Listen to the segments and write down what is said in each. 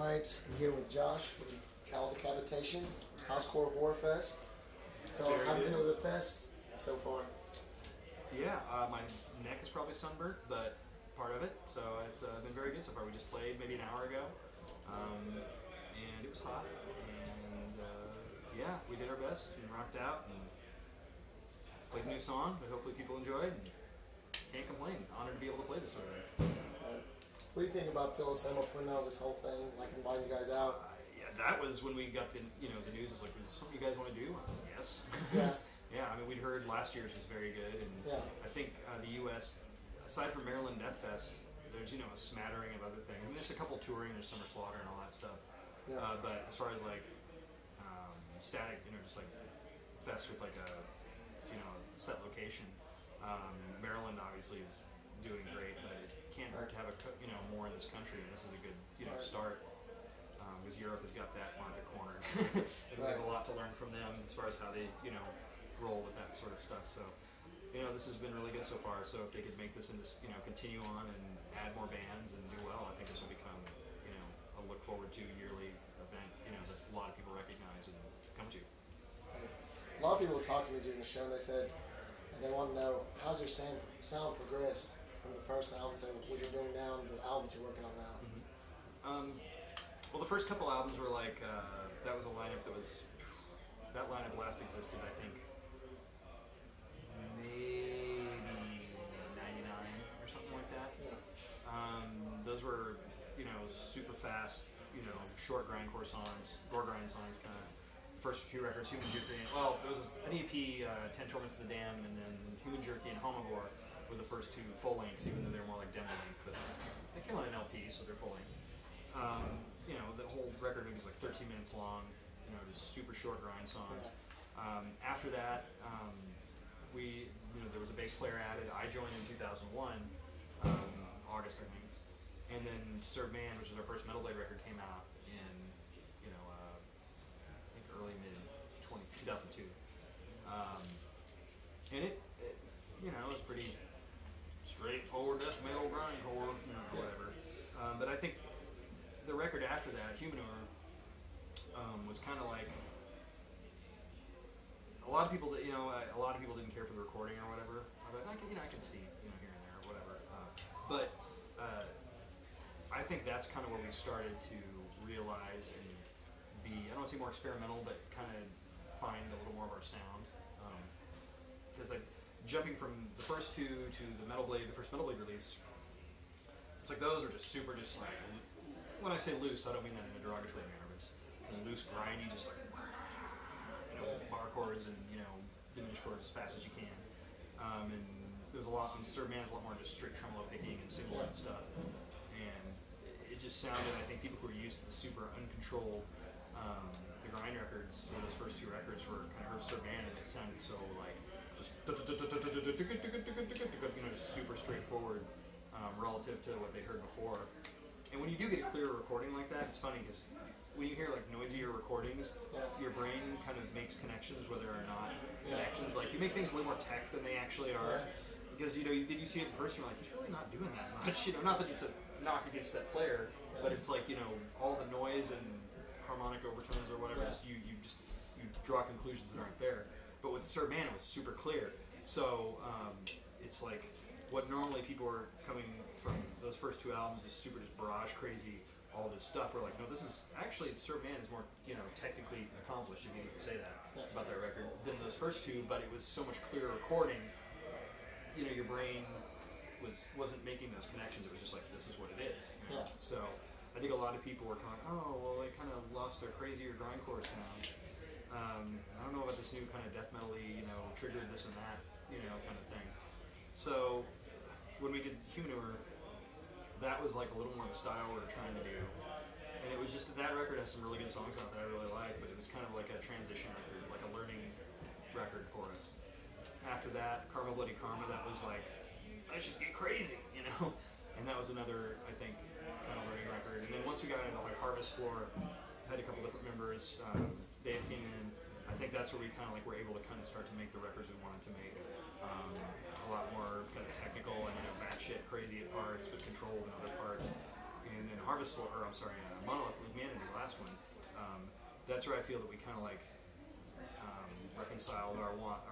Alright, I'm here with Josh from Decapitation, Housecore Horrorfest. So, how do you feel the fest so far? Yeah, my neck is probably sunburnt, but part of it, so it's been very good so far. We just played maybe an hour ago, and it was hot, and yeah, we did our best and rocked out and played a new song that hopefully people enjoyed, and can't complain. Honored to be able to play this sort of thing. What do you think about Phil and Elmore putting out this whole thing, like inviting you guys out? Yeah, that was when we got the news. Is like, is this something you guys want to do? Yes. Yeah. Yeah, I mean, we'd heard last year's was very good, and yeah. I think the U.S., aside from Maryland Death Fest, there's a smattering of other things. I mean, there's a couple touring, there's Summer Slaughter and all that stuff. Yeah. But as far as like static, just like fest with like a set location, Maryland obviously is doing great, but it can't hurt to have more in this country, and this is a good start. Because Europe has got that market cornered. And we have a lot to learn from them as far as how they, roll with that sort of stuff. So, this has been really good so far. So if they could make this into, continue on and add more bands and do well, I think this will become, a look forward to yearly event, that a lot of people recognize and come to. A lot of people talked to me during the show, and they said, and they want to know, how's your sound progress from the first album to what you're doing now and the albums you're working on now? Mm-hmm. Well, the first couple albums were like, that was a lineup that lineup last existed, I think, maybe 99 or something like that. Yeah. Those were, super fast, short grindcore songs, gore grind songs, kind of. First few records, Human Jerky, well, there was an EP, 10 Torments of the Damned, and then Human Jerky and Homivore were the first two full lengths, even though they're more like demo length, but they came on an LP, so they're full length. The whole record maybe is like 13 minutes long, just super short grind songs. After that, there was a bass player added. I joined in 2001, August, I think. And then Serve Man, which was our first Metal Blade record, came out in, I think early mid 2002. And it was pretty straightforward death metal grindcore, whatever. But I think the record after that, Humanure, was kind of like a lot of people that a lot of people didn't care for the recording or whatever. But I can see here and there or whatever. But I think that's kind of where we started to realize and be, I don't want to say more experimental, but kind of find a little more of our sound. Because like jumping from the first two to the first Metal Blade release, it's like those are just super, just like, when I say loose, I don't mean that in a derogatory manner, but just loose, grindy, just like, bar chords and, diminished chords as fast as you can. And there's a lot, and Serve Man is a lot more just straight tremolo picking and single and stuff. And it just sounded, I think people who are used to the super uncontrolled, the grind records, those first two records were kind of heard Serve Man, and it sounded so like, just super straightforward relative to what they heard before. And when you do get a clear recording like that, it's funny because when you hear like noisier recordings, your brain kind of makes connections where there are not connections. Like you make things way more tech than they actually are. Because you see it in person, you're like, he's really not doing that much. Not that it's a knock against that player, but it's like all the noise and harmonic overtones or whatever. Just you draw conclusions that aren't there. But with Serve Man, it was super clear. So it's like what normally people are coming from those first two albums is super just barrage crazy, all this stuff. We're like, no, this is actually Serve Man is more technically accomplished, if you can say that about that record, than those first two. But it was so much clearer recording. Your brain wasn't making those connections. It was just like, this is what it is. So I think a lot of people were kind of like, oh, well, they kind of lost their crazier grindcore sound. I don't know about this new kind of death metal-y, triggered this and that, kind of thing. So when we did Humanure, that was like a little more the style we were trying to do. And it was just that record has some really good songs on it that I really like, but it was kind of like a transition record, like a learning record for us. After that, Karma Bloody Karma, that was like, let's just get crazy, And that was another, I think, kind of learning record. And then once we got into like Harvest Floor, had a couple different members, Dave came in. I think that's where we kind of like were able to kind of start to make the records we wanted to make. A lot more kind of technical and batshit crazy at parts, but controlled in other parts. And then Monolith Humanity, the last one. That's where I feel that we kind of like reconciled our love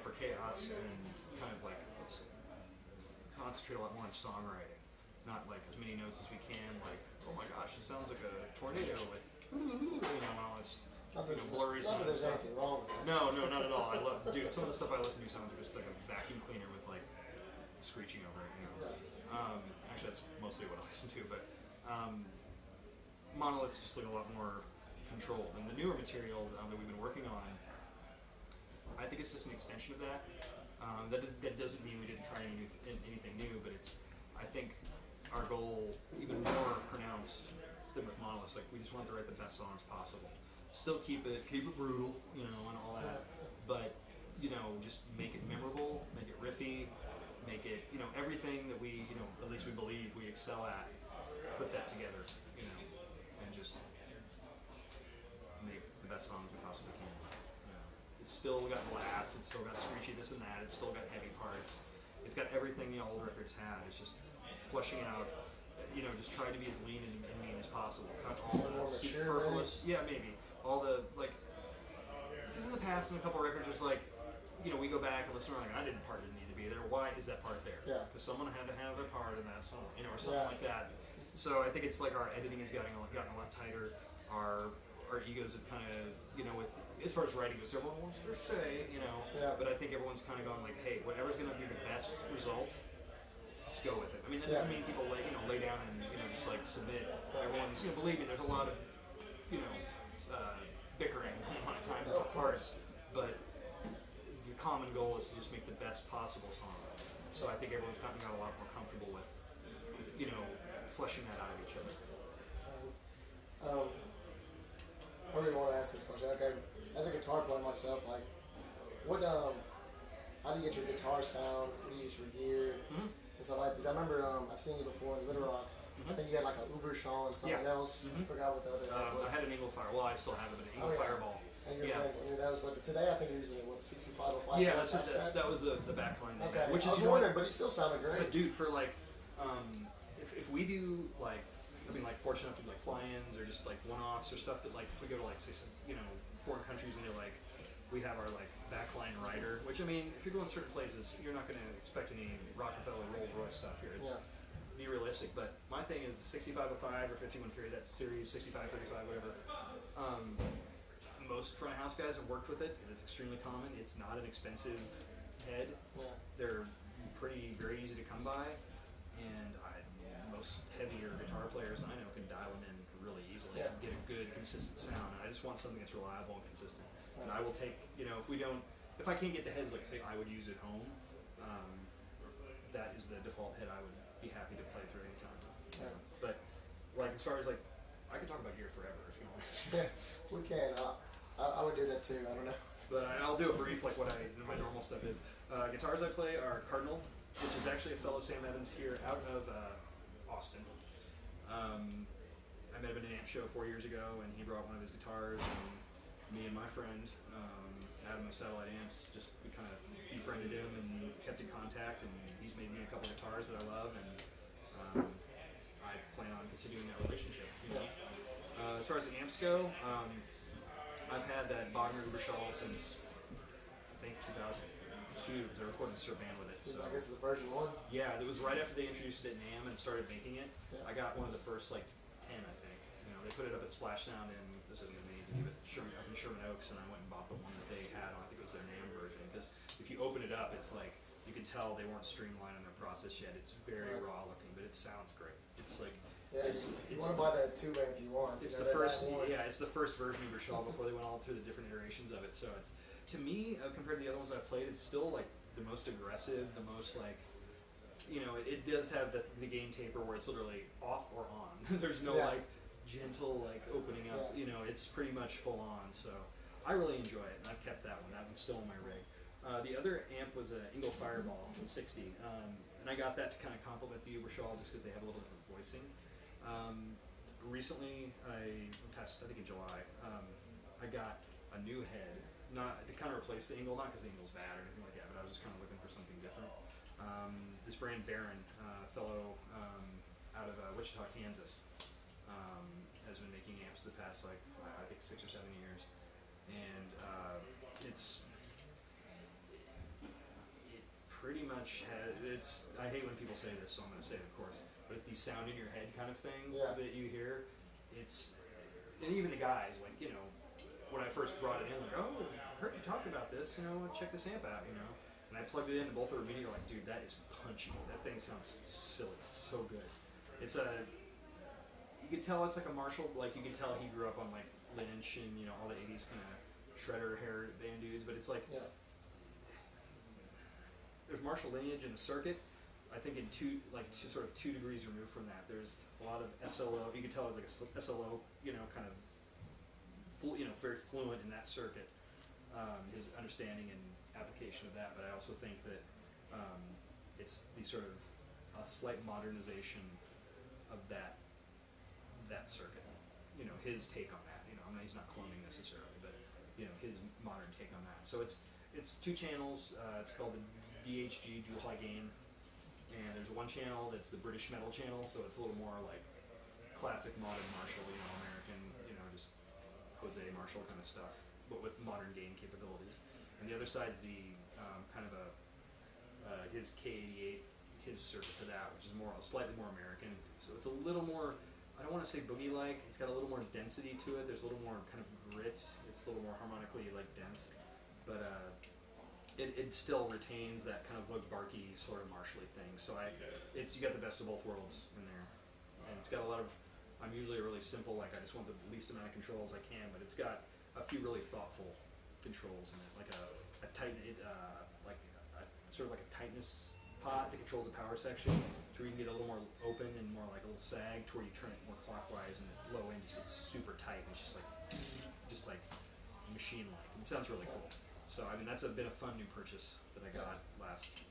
for chaos and kind of like let's concentrate a lot more on songwriting, not like as many notes as we can. Like, oh my gosh, it sounds like a tornado with all this blurry sound. Not that there's anything wrong with that. No, not at all. I love, dude. Some of the stuff I listen to sounds like a vacuum cleaner with like screeching over it. Actually, that's mostly what I listen to, but Monolith's just like a lot more controlled. And the newer material that we've been working on, I think it's just an extension of that. That doesn't mean we didn't try anything new, but I think our goal, even more pronounced than with Monolith, like we just wanted to write the best songs possible. Still keep it brutal, and all that, but just make it memorable, make it riffy, make it everything that we at least we believe we excel at. Put that together, and just make the best songs we possibly can. It's still got blast, it's still got screechy this and that, it's still got heavy parts. It's got everything the old records had. It's just fleshing out, just trying to be as lean and mean as possible. Cut all the superfluous, maybe. All the, because in the past, in a couple records, it's like, we go back and listen to it, like, part didn't need to be there. Why is that part there? Yeah. Because someone had to have their part in that song, or something like that. So I think it's like our editing has gotten a lot tighter. Our egos have kind of, with as far as writing goes, everyone wants their say, but I think everyone's kind of gone like, hey, whatever's going to be the best result, let's go with it. I mean, that doesn't mean people lay down and just like submit. Everyone's believe me, there's a lot of bickering on times about parts, but the common goal is to just make the best possible song. So I think everyone's gotten a lot more comfortable with fleshing that out of each other. I really want to ask this question. Okay, as a guitar player myself, like, how do you get your guitar sound? What do you use for gear? And stuff like that? Because I remember I've seen you before in Little Rock. I think you had like an Ubershaw and something else. I forgot what the other was. I had an Eagle Fire. Well, I still have it, but an Eagle Fireball. And you're playing, that was what today I think you're using 6505. Yeah, that was the backline. Okay, which I was wondering, but you still sounded great. But dude, for like, if we do like, fortunate enough to do like fly-ins or just like one-offs or stuff that like if we go to like say some, foreign countries and they're like, we have our like backline rider, which if you're going certain places, you're not going to expect any Rockefeller Rolls Royce stuff here. It's be realistic, but my thing is the 6505 or 51 Fury, that series 6535, whatever. Most front of house guys have worked with it because it's extremely common. It's not an expensive head. They're very easy to come by, and most heavier guitar players I know can dial them in really easily and get a good consistent sound. And I just want something that's reliable and consistent. And I will take, if I can't get the heads like say I would use at home, that is the default head I would be happy to play through any time. But like as far as like, I could talk about gear forever if you want. Yeah, we can. I would do that too. I don't know. But I'll do a brief like what my normal stuff is. Guitars I play are Cardinal, which is actually a fellow Sam Evans here out of Austin. I met him at an amp show 4 years ago, and he brought one of his guitars, and me and my friend Adam of Satellite Amps we kind of befriended him and kept in contact, and he's made me a couple guitars that I love, and I plan on continuing that relationship. As far as the amps go, I've had that Bogner Ubershaw since I think 2002 because I recorded Sir Band with it. So I guess it's the version 1? Yeah, it was right after they introduced it in NAMM and started making it. I got one of the first 10, I think. They put it up at Splash Sound in up in Sherman Oaks, and I went and bought the one that they had on. I think it was their NAMM version, because if you open it up, it's like you can tell they weren't streamlined in their process yet. It's very raw looking, but it sounds great. It's like you want to buy that 2-amp you want. It's the first, it's the first version of Ubershaw before they went all through the different iterations of it. So it's, to me, compared to the other ones I've played, it's still like the most aggressive, the most like, it does have the gain taper where it's literally off or on. There's no like gentle like opening up. It's pretty much full on. So I really enjoy it, and I've kept that one. That one's still in my rig. The other amp was an Ingle Fireball in 60, and I got that to kind of complement the Ubershaw just because they have a little different voicing. Recently, I think in July, I got a new head, not to kind of replace the Ingle, not because the Ingle's bad or anything like that, but I was just kind of looking for something different. This brand Baron, fellow out of Wichita, Kansas, has been making amps the past I think 6 or 7 years, and it pretty much has. I hate when people say this, so I'm going to say it, of course. But it's the sound in your head kind of thing that you hear. And even the guys, like, you know, when I first brought it in, like, oh, I heard you talking about this, you know, check this amp out, you know. And I plugged it in, and both were immediately like, dude, that is punchy. That thing sounds silly. It's so good. You can tell it's like a Marshall, like you can tell he grew up on like Lynch and, you know, all the 80s kind of shredder hair band dudes, but it's like, there's Marshall lineage in the circuit. I think in sort of 2 degrees removed from that, there's a lot of SLO. You can tell it's like a SLO, you know, kind of, very fluent in that circuit. His understanding and application of that, but I also think that it's the sort of a slight modernization of that circuit. You know, his take on that. You know, I mean, he's not cloning necessarily, but you know, his modern take on that. So it's 2 channels. It's called the DHG Dual High Gain. And there's one channel that's the British metal channel, so it's a little more like classic modern Marshall, you know, American, you know, just Jose Marshall kind of stuff, but with modern gain capabilities. And the other side's the kind of his K88, his circuit for that, which is slightly more American. So it's a little more, I don't want to say boogie-like, it's got a little more density to it, there's a little more kind of grit, it's a little more harmonically like dense, but it still retains that kind of like barky sort of Marshall-y thing. So you got the best of both worlds in there, and it's got a lot of. I'm usually really simple, like I just want the least amount of controls I can, but it's got a few really thoughtful controls in it, like a sort of like a tightness pot that controls the power section, so you can get a little more open and more like a little sag, to where you turn it more clockwise, and the low end just gets super tight. And it's just like machine-like. And it sounds really cool. So I mean, that's been a fun new purchase that I got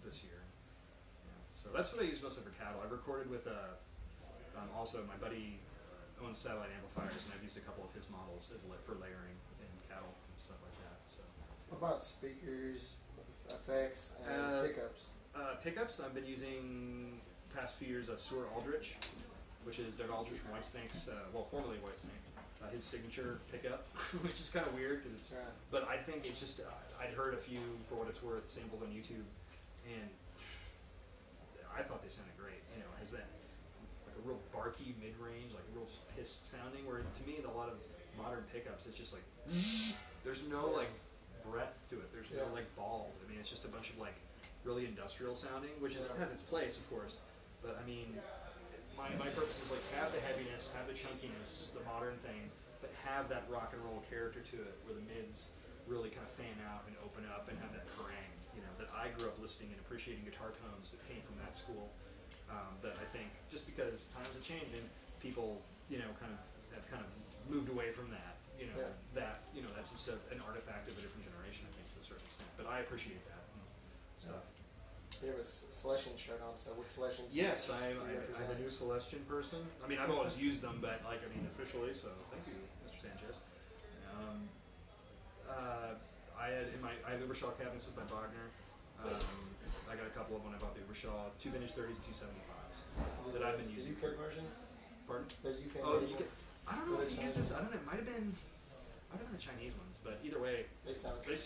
this year. Yeah. So that's what I use mostly for cattle. I've recorded with also my buddy owns satellite amplifiers, and I've used a couple of his models for layering in cattle and stuff like that. So. What about speakers, effects, and pickups? Pickups, I've been using past few years Sewer Aldrich, which is Doug Aldrich from Whitesnake's, formerly Whitesnake. His signature pickup, which is kind of weird because it's. But I think it's just I'd heard a few, for what it's worth, samples on YouTube, and I thought they sounded great. You know, it has that like a real barky mid-range, like real pissed sounding. Where to me, a lot of modern pickups, it's just like there's no like breath to it. There's no like balls. I mean, it's just a bunch of like really industrial sounding, which has its place, of course. But I mean. My purpose is like have the heaviness, have the chunkiness, the modern thing, but have that rock and roll character to it, where the mids really kind of fan out and open up and have that harangue, you know, that I grew up listening and appreciating guitar tones that came from that school. That I think just because times are changing, people, you know, have moved away from that. You know, that's just an artifact of a different generation, I think, to a certain extent. But I appreciate that stuff. You have a Celestion shirt on, so what Celestions? Yes, I'm a new Celestion person. I mean, I've always used them, but officially, so thank you, Mr. Sanchez. I have Ubershaw cabinets with my Wagner. I got a couple of when I bought the Ubershaw. It's 2 vintage 30s and 275s that I've been using. The UK versions? Pardon? The UK versions? I don't know if you use this. I don't know. It might have been the Chinese ones, but either way, they sound good.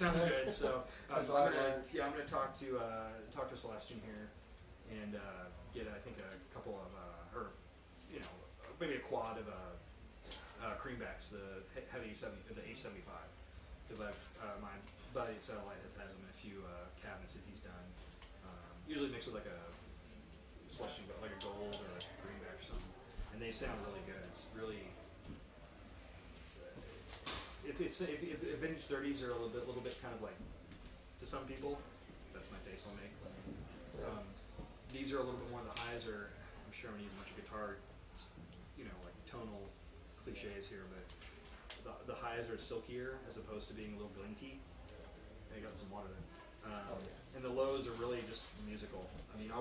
So I'm gonna talk to Celestion here and get a couple of maybe a quad of Creambacks, the heavy the H75, because my buddy at Satellite has had them in a few cabinets that he's done. Usually mixed with like a Celestion, like a gold or a Greenback or something, and they sound really good. It's really. If vintage 30s are a little bit kind of like, to some people, that's my face I'll make. These are a little bit more, the highs are, I'm sure I'm going to use a bunch of guitar, like tonal cliches here, but the highs are silkier as opposed to being a little glinty. I got some water there. And the lows are really just musical. I mean,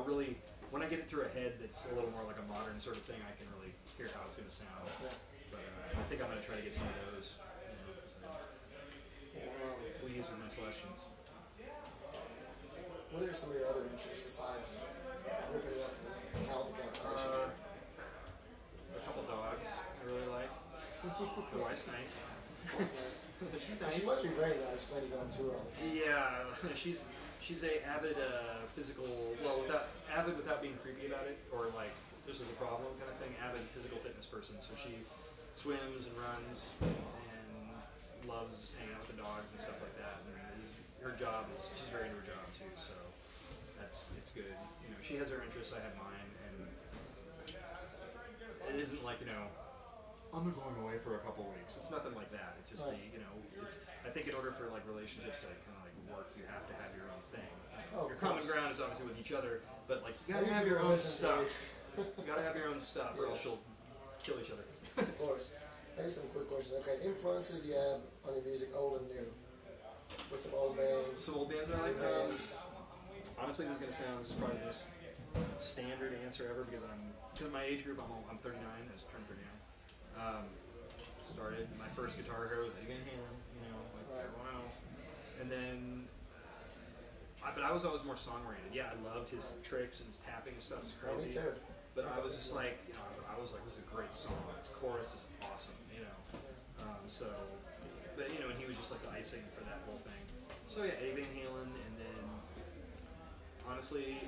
when I get it through a head that's a little more like a modern sort of thing, I can really hear how it's going to sound. But I think I'm going to try to get some of those. Pleased with my selections. What are some of your other interests besides ripping it up and cow decapitation? A couple dogs I really like. The wife's nice. She's nice. She must be very nice. Letting you go on tour all the time. Yeah, she's a avid physical. Well, without being creepy about it, or like this is a problem kind of thing. Avid physical fitness person. So she swims and runs and loves just hanging out with the dogs and stuff like that. And her job is she's very into her job too. So it's good. You know, she has her interests. I have mine, and it isn't like I'm going away for a couple weeks. It's nothing like that. It's just it's. I think in order for like relationships to kind of like work, you have to have your own thing. Your common ground is obviously with each other, but like you gotta have your own stuff. You gotta have your own stuff, or else you'll kill each other. Of course. Maybe some quick questions. Okay, influences you have on your music, old and new. What's some old bands? Some old bands I like. Honestly, this is probably the most standard answer ever because my age group. I'm 39. I just turned 39. Started my first guitar hero was Eddie Van Halen, like everyone else, and then, but I was always more song-oriented. Yeah, I loved his tricks and his tapping and stuff. It's crazy. Me too. But I was just like, I was like, this is a great song. Its chorus is awesome, and he was just like the icing for that whole thing. So yeah, Eddie Van Halen, and then honestly.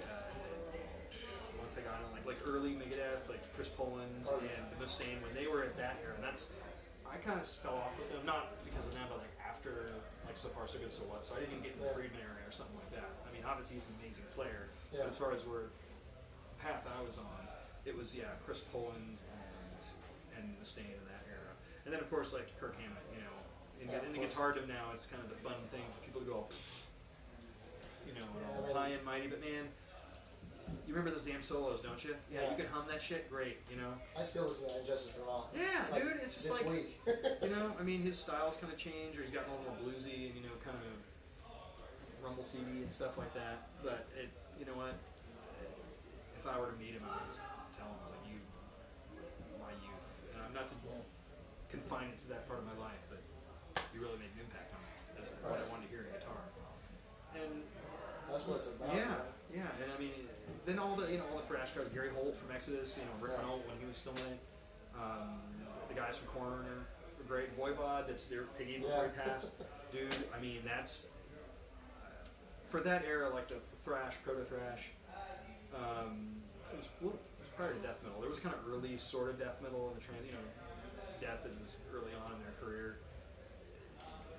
Once I got on like early Megadeth, like Chris Poland and Mustaine, when they were at that era, and I kind of fell off with them, not because of them, but like after like So Far So Good So What. So I didn't even get in the Friedman era or something like that. I mean, obviously he's an amazing player, but as far as the path I was on, it was Chris Poland and Mustaine in that era, and then of course like Kirk Hammett, in the guitardom now, it's kind of the fun thing for people to go, high and mighty, but man. You remember those damn solos, don't you? Yeah, you can hum that shit. Great, I still listen to Injustice for All. Yeah, like, dude, it's just this like week. I mean, his style's kind of changed, or he's gotten a little more bluesy and kind of rumble CD and stuff like that. But you know what? If I were to meet him, I would just tell him, like, my youth, and I'm not to confine it to that part of my life, but you really made an impact on me. That's what I wanted to hear in guitar, and that's what it's about. Yeah, yeah, and I mean. Then all the thrash guys, Gary Holt from Exodus, Rick Renault when he was still in it, the guys from Korn were great. Voivod, that's their Piggy before he passed, dude. I mean, that's for that era, like the thrash, proto thrash. It was prior to death metal. There was kind of early sort of death metal in the death that was early on in their career.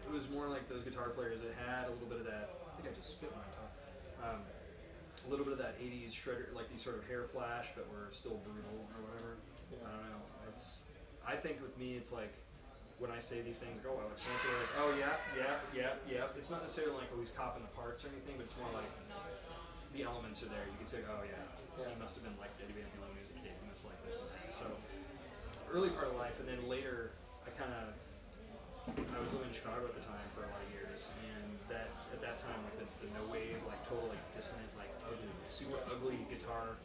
It was more like those guitar players that had a little bit of that. I think I just spit when I talk. A little bit of that 80s shredder, like these sort of hair flash, but were still brutal or whatever. Yeah. I don't know. I think with me, it's like, when I say these things, like someone's like, oh yeah. It's not necessarily like, he's copping the parts or anything, but it's more like, the elements are there. You can say, oh yeah. He must have been like Eddie Van Halen when he was a kid, he must like this and that. So, early part of life, and then later, I was living in Chicago at the time for a lot of years, and at that time, like the no wave, like total like dissonant, like ugly, super ugly guitar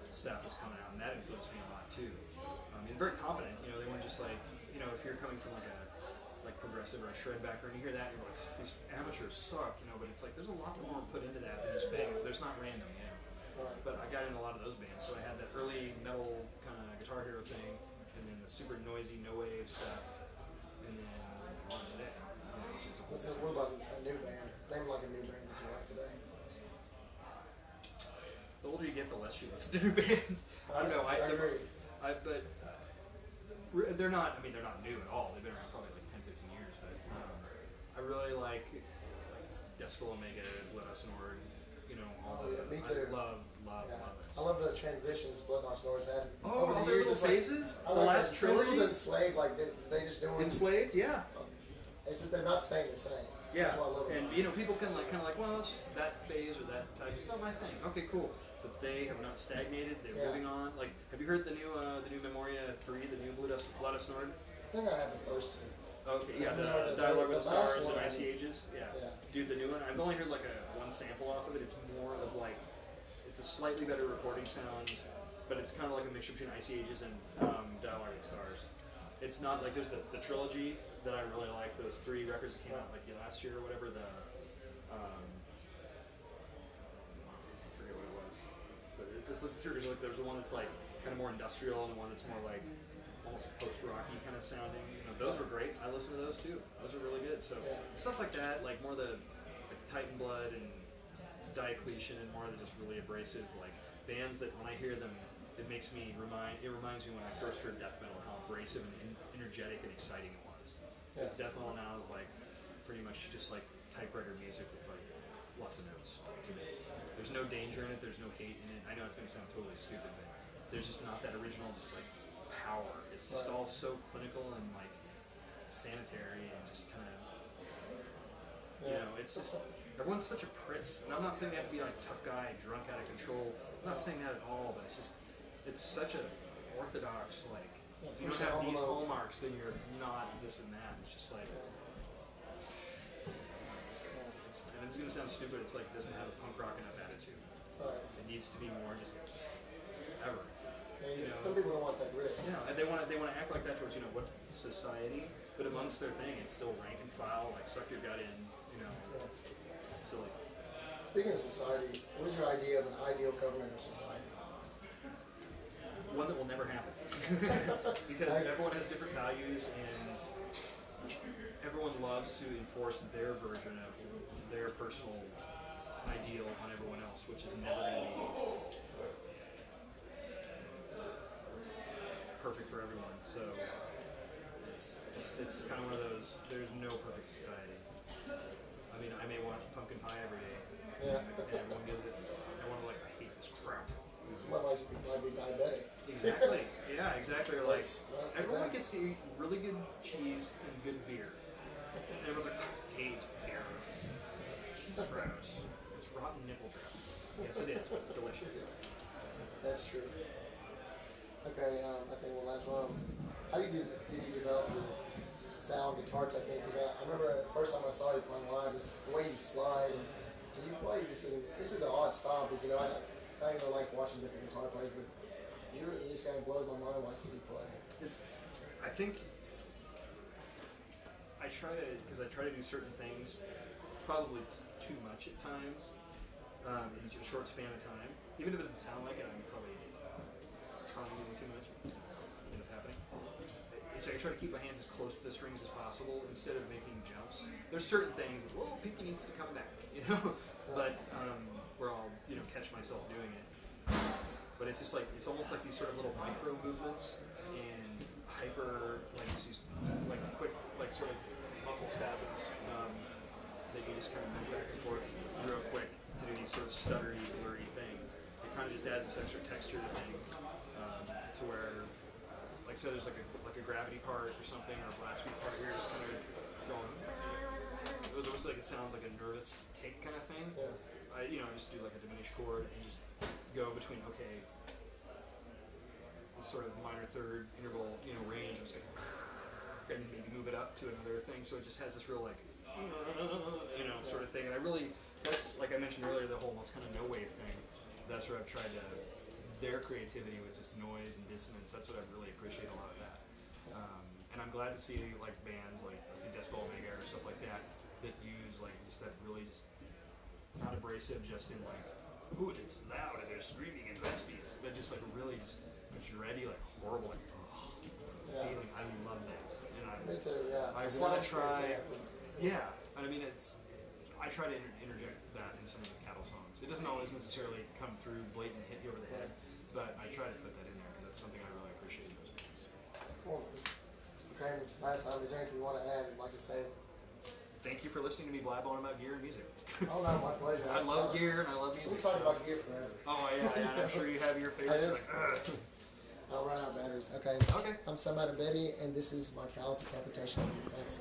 stuff was coming out, and that influenced me a lot too. And very competent, they weren't just like, if you're coming from like a progressive or a shred background, you hear that, and you're like, these amateurs suck, but it's like there's a lot more put into that than just bang. There's not random, But I got in a lot of those bands, so I had that early metal kind of Guitar Hero thing, and then the super noisy no wave stuff, and then on today. What about a new band? Name like a new band that you like today. The older you get, the less you listen to new bands. I don't know. I agree. But they're not. I mean, they're not new at all. They've been around probably like 10, 15 years. But I really like Decibel Omega, Blood Us Nord. All the. Me too. I love it. I love the transitions Blood Us Nord's had over the years. Little phases. The last trilogy. Enslaved, like they just doing. Enslaved, yeah. It's just they're not staying the same. Yeah, that's what I love and people can kind of like, well, it's just that phase or that type. It's not my thing. Okay, cool. But they have not stagnated. They're moving on. Like, have you heard the new Memoria 3, the new Blood Us Nord? I think I had the first two. Okay, yeah, the Dialogue with Stars and Icy Ages. Yeah. Dude, the new one. I've only heard like one sample off of it. It's more of like, it's a slightly better recording sound, but it's kind of like a mixture between Icy Ages and Dialogue with Stars. It's not like there's the trilogy that I really like. Those 3 records that came out like last year or whatever. just looking through, because like there's the one that's like kind of more industrial and the one that's more like almost post-rocky kind of sounding. You know, those were great. I listened to those too. Those are really good. So stuff like that, like more the Titan Blood and Decapitation, and more of the just really abrasive like bands that when I hear them, it reminds me when I first heard death metal, how abrasive and energetic and exciting it was. Because death metal now is like pretty much just like typewriter music with like lots of notes to me. There's no danger in it. There's no hate in it. I know it's going to sound totally stupid, but there's just not that original just like power. It's just all so clinical and like sanitary and just kind of, you know, it's just, everyone's such a priss. And I'm not saying they have to be like tough guy, drunk out of control. I'm not saying that at all, but it's just, it's such a orthodox, like, if you don't have these hallmarks, then you're not this and that. It's just like, and it's going to sound stupid, it's like it doesn't have a punk rock enough attitude. It needs to be more just ever. You know, some people don't want to take risks. Yeah, and they want to act like that towards, you know, what society, but amongst their thing, it's still rank and file, like suck your gut in, you know. It's silly. Speaking of society, what is your idea of an ideal government or society? One that will never happen. Because everyone has different values, and everyone loves to enforce their version of their personal ideal on everyone else, which is never going to be perfect for everyone. So it's kind of one of those, there's no perfect society. I mean, I may want pumpkin pie every day, and everyone gives it. Everyone like, I hate this crap. Someone might be diabetic. Exactly. Yeah, exactly. Or like, everyone gets to eat really good cheese and good beer. And everyone's like, I hate beer. Cheese is gross. It's rotten nipple drop. Yes, it is, but it's delicious. That's true. Okay, I think one last one. How did you develop your sound guitar technique? Because I remember the first time I saw you playing live, it's the way you slide and you play. This is an odd style, because you know I even like watching different guitar players, but you just kind of blows my mind when I see you play. I think I try to do certain things, probably too much at times, in a short span of time. Even if it doesn't sound like it, I'm probably trying to do too much. It ends up happening. So I try to keep my hands as close to the strings as possible instead of making jumps. There's certain things, well, pinky needs to come back, you know, but where I'll, you know, catch myself doing it. But it's just like, it's almost like these sort of little micro movements and hyper, like just these, like quick, like sort of muscle spasms that you just kind of move back and forth real quick to do these sort of stuttery, blurry things. It kind of just adds this extra texture to things, to where, like, so there's like a gravity part or something, or a blast beat part where you're just kind of going, it looks like it sounds like a nervous tick kind of thing. I just do like a diminished chord and just go between, okay, this sort of minor third interval, you know, range. I'm just like, and maybe move it up to another thing. So it just has this real like, you know, sort of thing. And that's like I mentioned earlier, the whole almost kind of no wave thing. That's where I've tried to, their creativity with just noise and dissonance. That's what I really appreciate a lot of that. And I'm glad to see like bands like the Decibel Omega or stuff like that use like just that really just not abrasive, just in like, ooh, it's loud and there's screaming and blast beats, but just like really just dready, like horrible, like feeling. I love that, and Me too, yeah. I want to try. Yeah, I mean I try to interject that in some of the cattle songs. It doesn't always necessarily come through blatant, hit you over the head, but I try to put that in there because that's something I really appreciate in those bands. Cool. Okay, last time, is there anything you want to add? You'd like to say? Thank you for listening to me blab on about gear and music. Oh no, my pleasure. I love gear and I love music. We'll talk about gear forever. Oh yeah, and I'm sure you have your favorites. I'll run out of batteries. Okay. Okay. I'm Somebody Betty, and this is my Decapitation. Thanks.